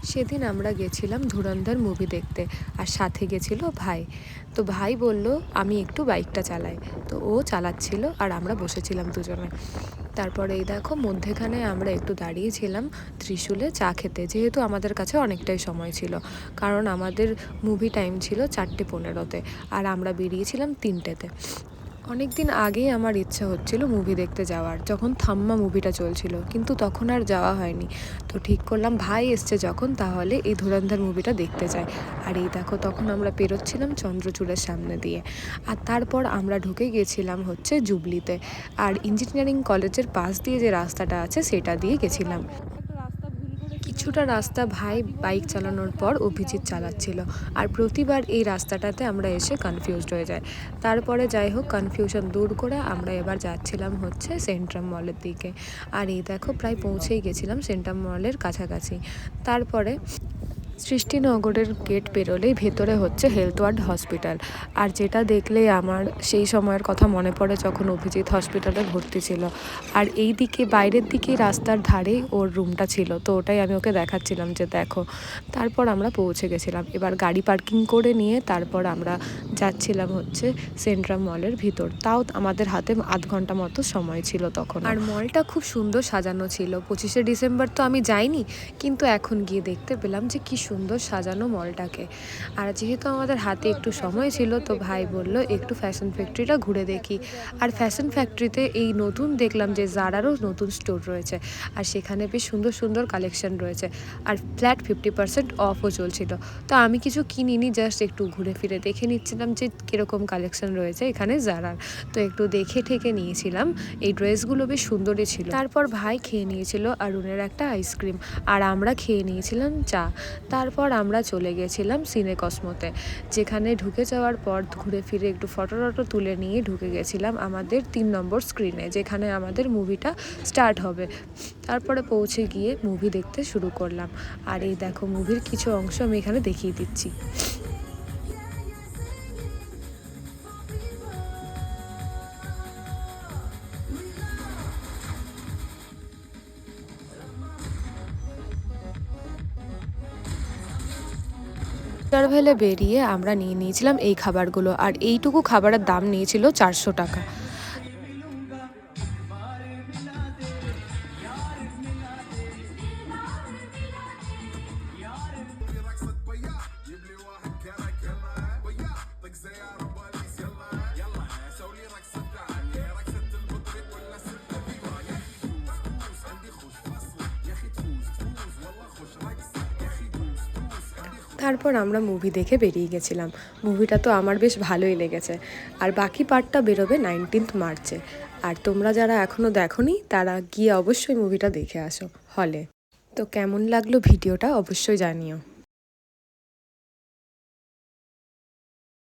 সেদিন আমরা গেছিলাম ধুরন্ধর মুভি দেখতে, আর সাথে গেছিল ভাই। তো ভাই বলল আমি একটু বাইকটা চালাই, তো ও চালাচ্ছিল আর আমরা বসেছিলাম দুজনে। তারপরে এই দেখো মধ্যেখানে আমরা একটু দাঁড়িয়েছিলাম ত্রিশূলে চা খেতে, যেহেতু আমাদের কাছে অনেকটাই সময় ছিল, কারণ আমাদের মুভি টাইম ছিল 4:15-তে আর আমরা বেরিয়েছিলাম 3টেতে। অনেক দিন আগেই আমার ইচ্ছা হচ্ছিল মুভি দেখতে যাওয়ার, যখন থাম্মা মুভিটা চলছিল, কিন্তু তখন আর যাওয়া হয়নি। তো ঠিক করলাম ভাই এসছে যখন, তাহলে এই ধুরন্ধর মুভিটা দেখতে যাই। আর এই দেখো তখন আমরা পেরোচ্ছিলাম চন্দ্রচূড়ের সামনে দিয়ে, আর তারপর আমরা ঢুকে গেছিলাম হচ্ছে জুবলিতে। আর ইঞ্জিনিয়ারিং কলেজের পাশ দিয়ে যে রাস্তাটা আছে সেটা দিয়ে গেছিলাম। কিছুটা রাস্তা ভাই বাইক চালানোর পর অভিজিৎ চালাচ্ছিল, আর প্রতিবার এই রাস্তাটাতে আমরা এসে কনফিউজড হয়ে যাই। তারপরে যাই হোক কনফিউশন দূর করে আমরা এবার যাচ্ছিলাম হচ্ছে সেন্ট্রাম মলের দিকে। আর এই দেখো প্রায় পৌঁছেই গেছিলাম সেন্ট্রাম মলের কাছাকাছি। তারপরে সৃষ্টিনগরের গেট পেরোলেই ভেতরে হচ্ছে হেলথ ওয়ার্ড হসপিটাল। আর যেটা দেখলেই আমার সেই সময়ের কথা মনে পড়ে যখন অভিজিৎ হসপিটালে ভর্তি ছিল। আর এই দিকে বাইরের দিকে রাস্তার ধারেই ওর রুমটা ছিল, তো ওটাই আমি ওকে দেখাচ্ছিলাম যে দেখো। তারপর আমরা পৌঁছে গেছিলাম, এবার গাড়ি পার্কিং করে নিয়ে তারপর আমরা যাচ্ছিলাম হচ্ছে সেন্ট্রাম মলের ভিতর। তাও আমাদের হাতে আধ ঘন্টা মতো সময় ছিল তখন। আর মলটা খুব সুন্দর সাজানো ছিল। 25শে ডিসেম্বর তো আমি যাইনি, কিন্তু এখন গিয়ে দেখতে পেলাম যে কি সুন্দর সাজানো মলটাকে। আর যেহেতু আমাদের হাতে একটু সময় ছিল, তো ভাই বলল একটু ফ্যাশন ফ্যাক্টরিটা ঘুরে দেখি। আর ফ্যাশন ফ্যাক্টরিতে এই নতুন দেখলাম যে জারারও নতুন স্টোর রয়েছে, আর সেখানে বেশ সুন্দর সুন্দর কালেকশন রয়েছে, আর ফ্ল্যাট 50% অফও চলছিল। তো আমি কিছু কিনিনি, জাস্ট একটু ঘুরে ফিরে দেখে নিচ্ছিলাম যে কীরকম কালেকশন রয়েছে এখানে জারার। তো একটু দেখে ঠেকে নিয়েছিলাম, এই ড্রেসগুলো বেশ সুন্দরই ছিল। তারপর ভাই খেয়ে নিয়েছিল আরুনের একটা আইসক্রিম, আর আমরা খেয়ে নিয়েছিলাম চা। তারপর আমরা চলে গেছিলাম সিনে কসমোতে, যেখানে ঢুকে যাওয়ার পর ঘুরে ফিরে একটু ফটো তুলে নিয়ে ঢুকে গেছিলাম আমাদের 3 নম্বর স্ক্রিনে, যেখানে আমাদের মুভিটা স্টার্ট হবে। তারপরে পৌঁছে গিয়ে মুভি দেখতে শুরু করলাম। আর এই দেখো মুভির কিছু অংশ আমি এখানে দেখিয়ে দিচ্ছি। ইন্টারভেলে বেরিয়ে আমরা নিয়ে নিয়েছিলাম এই খাবারগুলো, আর এইটুকু খাবারের দাম নিয়েছিল 400 টাকা। তারপর আমরা মুভি দেখে বেরিয়ে গেছিলাম। মুভিটা তো আমার বেশ ভালোই লেগেছে, আর বাকি পার্টটা বেরোবে 19 মার্চে। আর তোমরা যারা এখনও দেখোনি তারা গিয়ে অবশ্যই মুভিটা দেখে আসো হলে। তো কেমন লাগলো ভিডিওটা অবশ্যই জানিও।